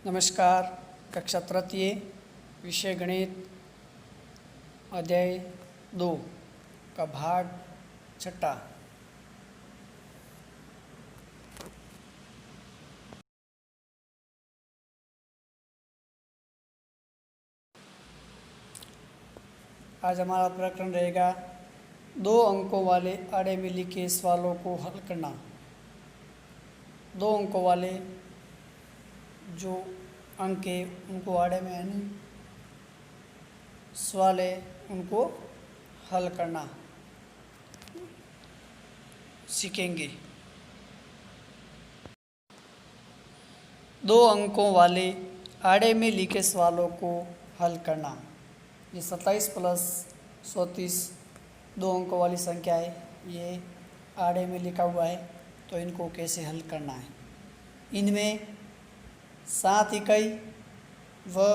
नमस्कार। कक्षा तृतीय विषय गणित अध्याय 2 का भाग 6। आज हमारा प्रकरण रहेगा 2 अंकों वाले आड़े में लिखे सवालों को हल करना। 2 अंकों वाले जो अंक है उनको आड़े में यानी सवाल है उनको हल करना सीखेंगे। 2 अंकों वाले आड़े में लिखे सवालों को हल करना। ये 27 प्लस 34 2 अंकों वाली संख्या है, ये आड़े में लिखा हुआ है, तो इनको कैसे हल करना है। इनमें 7 इकाई व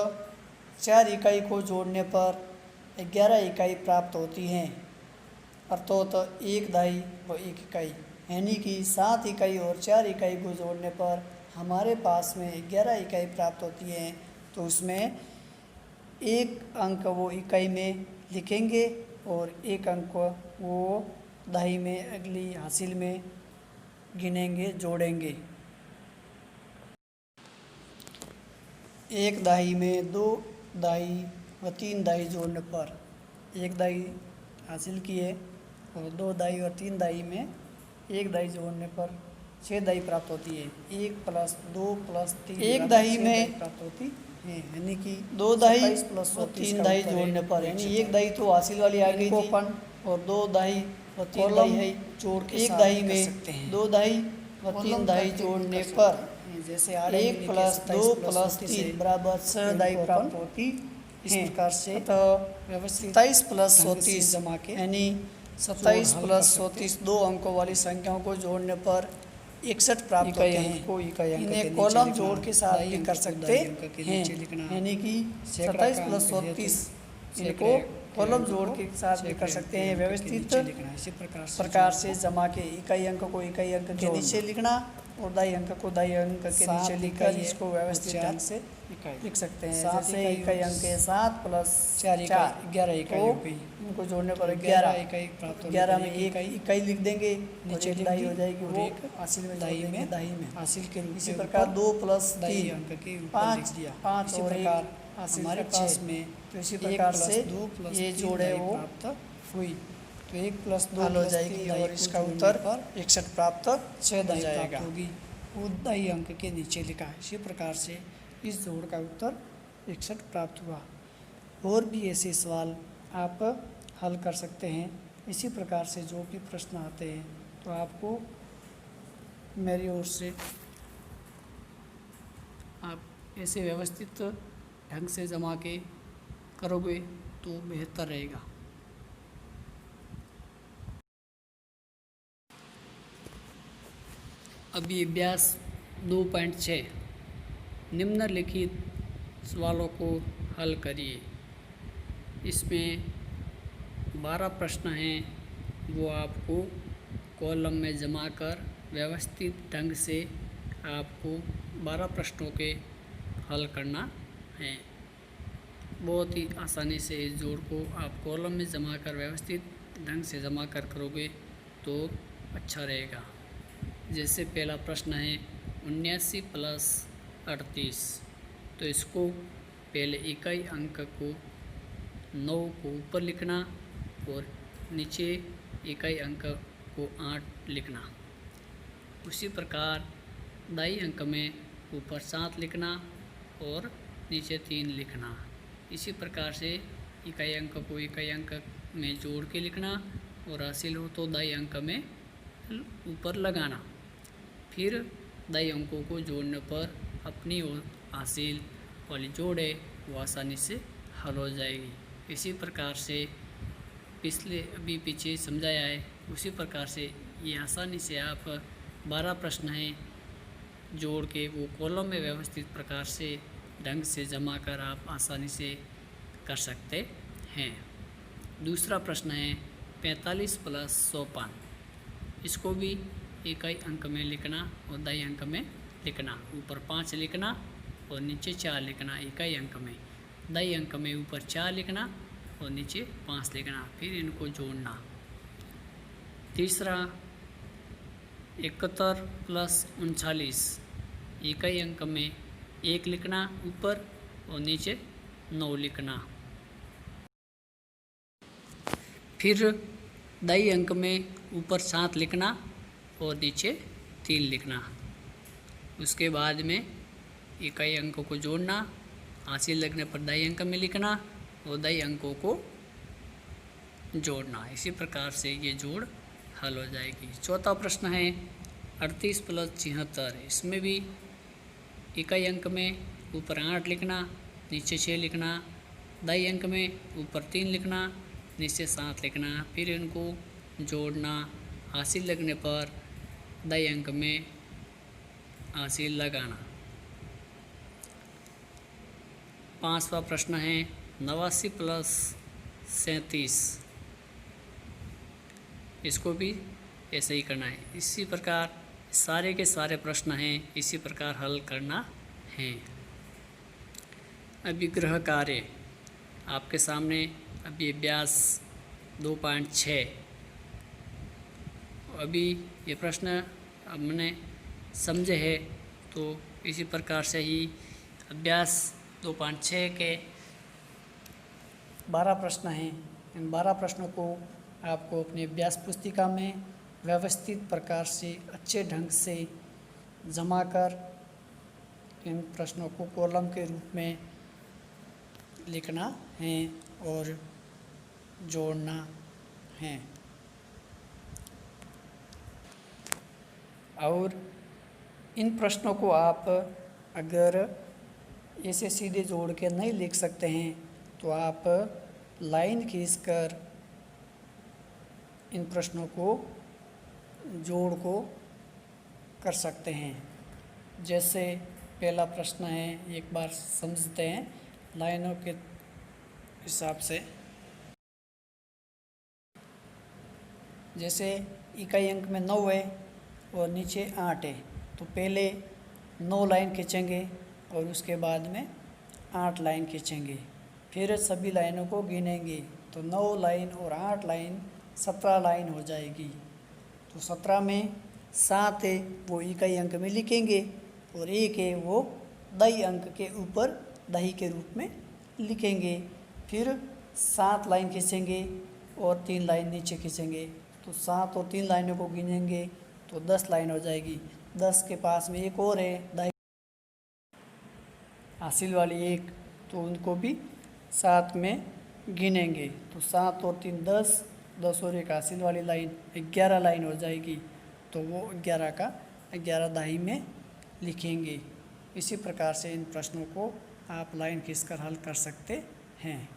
4 इकाई को जोड़ने पर 11 इकाई प्राप्त होती हैं, अर्थात 1 दहाई व 1 इकाई, यानी कि 7 इकाई और 4 इकाई को जोड़ने पर हमारे पास में 11 इकाई प्राप्त होती हैं। तो उसमें एक अंक वो इकाई में लिखेंगे और एक अंक वो दहाई में अगली हासिल में गिनेंगे, जोड़ेंगे। 1 दहाई में 2 दहाई व 3 दहाई जोड़ने पर 1 दहाई हासिल किए और 2 दहाई और 3 दहाई में 1 दहाई जोड़ने पर 6 दहाई प्राप्त होती है। 1 प्लस 2 प्लस 3 1 दहाई में प्राप्त होती है, यानी कि 2 दहाई प्लस 3 दहाई जोड़ने पर, यानी 1 दहाई तो हासिल वाली आ गई थी और 2 दहाई व 3 दहाई है जोड़ के 1 दहाई में 2 दहाई व 3 दहाई जोड़ने पर जैसे 1 प्लस 2 प्लस 3 बराबर 6 दहाई प्राप्त होती। इस प्रकार से तो 27 प्लस 34 जमा के यानी 27 प्लस 34 2 अंकों वाली संख्याओं को जोड़ने पर 61 प्राप्त होते हैं। इन्हें कॉलम जोड़ के साथ भी कर सकते हैं, यानी कि 27 प्लस 34 इनको कॉलम जोड़ के साथ भी कर सकते हैं। व्यवस्थित प्रकार से जमा के इकाई अंक को इकाई अंक के नीचे लिखना और दाई अंक को दाई अंक के नीचे लिखकर इसको व्यवस्थित ढंग से लिख सकते हैं। जैसे इकाई अंक 7 प्लस 4 11 इकाई, इनको जोड़ने पर 11 इकाई प्राप्त होगी। 11 में एक इकाई लिख देंगे, नीचे दाई हो जाएगी और एक हासिल में दाई में हासिल के रूप। इसी प्रकार 2 प्लस 3 अंक के 5 और एक हमारे पास में, तो इसी प्रकार से ये जोड़े वो प्राप्त हुई, तो 1 प्लस 2 हो जाएगी और इसका उत्तर 61 प्राप्त 6 दहाई जाएगा होगी। वो दहाई अंक के नीचे लिखा है। इसी प्रकार से इस जोड़ का उत्तर 61 प्राप्त हुआ। और भी ऐसे सवाल आप हल कर सकते हैं। इसी प्रकार से जो भी प्रश्न आते हैं तो आपको मेरी ओर से आप ऐसे व्यवस्थित ढंग से जमा के करोगे तो बेहतर रहेगा। अभी अभ्यास 2.6 निम्नलिखित सवालों को हल करिए। इसमें 12 प्रश्न हैं, वो आपको कॉलम में जमा कर व्यवस्थित ढंग से आपको 12 प्रश्नों के हल करना है। बहुत ही आसानी से इस जोड़ को आप कॉलम में जमा कर व्यवस्थित ढंग से जमा कर करोगे तो अच्छा रहेगा। जैसे पहला प्रश्न है 79 प्लस 38, तो इसको पहले इकाई अंक को 9 को ऊपर लिखना और नीचे इकाई अंक को 8 लिखना। उसी प्रकार दाई अंक में ऊपर 7 लिखना और नीचे 3 लिखना। इसी प्रकार से इकाई अंक को इकाई अंक में जोड़ के लिखना और हासिल हो तो दाई अंक में ऊपर लगाना। फिर दाई अंकों को जोड़ने पर अपनी और हासिल वाली जोड़ है वो आसानी से हल हो जाएगी। इसी प्रकार से अभी पीछे समझाया है, उसी प्रकार से ये आसानी से आप 12 प्रश्न हैं जोड़ के वो कॉलम में व्यवस्थित प्रकार से ढंग से जमा कर आप आसानी से कर सकते हैं। दूसरा प्रश्न है 45 प्लस 54, इसको भी इकाई अंक में लिखना और दाई अंक में लिखना। ऊपर 5 लिखना और नीचे 4 लिखना इकाई अंक में। दाई अंक में ऊपर 4 लिखना और नीचे 5 लिखना, फिर इनको जोड़ना। तीसरा 71 प्लस 39 इकाई अंक में 1 लिखना ऊपर और नीचे 9 लिखना। फिर दाई अंक में ऊपर 7 लिखना और नीचे 3 लिखना। उसके बाद में इकाई अंकों को जोड़ना, हासिल लगने पर दाई अंक में लिखना और दाई अंकों को जोड़ना। इसी प्रकार से ये जोड़ हल हो जाएगी। चौथा प्रश्न है 38 प्लस 76। इसमें भी इकाई अंक में ऊपर 8 लिखना, नीचे 6 लिखना, दाई अंक में ऊपर 3 लिखना, नीचे 7 लिखना, फिर इनको जोड़ना, हासिल लगने पर दाई अंक में हासिल लगाना। पांचवा प्रश्न है 89 प्लस 37। इसको भी ऐसे ही करना है। इसी प्रकार सारे के सारे प्रश्न हैं इसी प्रकार हल करना है। अभिग्रह कार्य आपके सामने अभी अभ्यास 2.6। अभी ये प्रश्न हमने समझे हैं, तो इसी प्रकार से ही अभ्यास 2.6 के 12 प्रश्न हैं। इन 12 प्रश्नों को आपको अपनी अभ्यास पुस्तिका में व्यवस्थित प्रकार से अच्छे ढंग से जमा कर इन प्रश्नों को कॉलम के रूप में लिखना है और जोड़ना है। और इन प्रश्नों को आप अगर ऐसे सीधे जोड़ के नहीं लिख सकते हैं तो आप लाइन खींचकर इन प्रश्नों को जोड़ को कर सकते हैं। जैसे पहला प्रश्न है, एक बार समझते हैं लाइनों के हिसाब से। जैसे इकाई अंक में 9 है और नीचे 8 है, तो पहले 9 लाइन खींचेंगे और उसके बाद में 8 लाइन खींचेंगे, फिर सभी लाइनों को गिनेंगे तो 9 लाइन और 8 लाइन 17 लाइन हो जाएगी। तो 17 में 7 है वो इकाई अंक में लिखेंगे और 1 है वो दाई अंक के ऊपर दाई के रूप में लिखेंगे। फिर 7 लाइन खींचेंगे और 3 लाइन नीचे खींचेंगे, तो 7 और 3 लाइनों को गिनेंगे तो 10 लाइन हो जाएगी। 10 के पास में एक और है दाई हासिल वाली एक, तो उनको भी 7 में गिनेंगे। तो 7 और 3 10, 10 और एक हासिल वाली लाइन 11 लाइन हो जाएगी। तो वो 11 का 11 दाई में लिखेंगे। इसी प्रकार से इन प्रश्नों को आप लाइन खींचकर हल कर सकते हैं।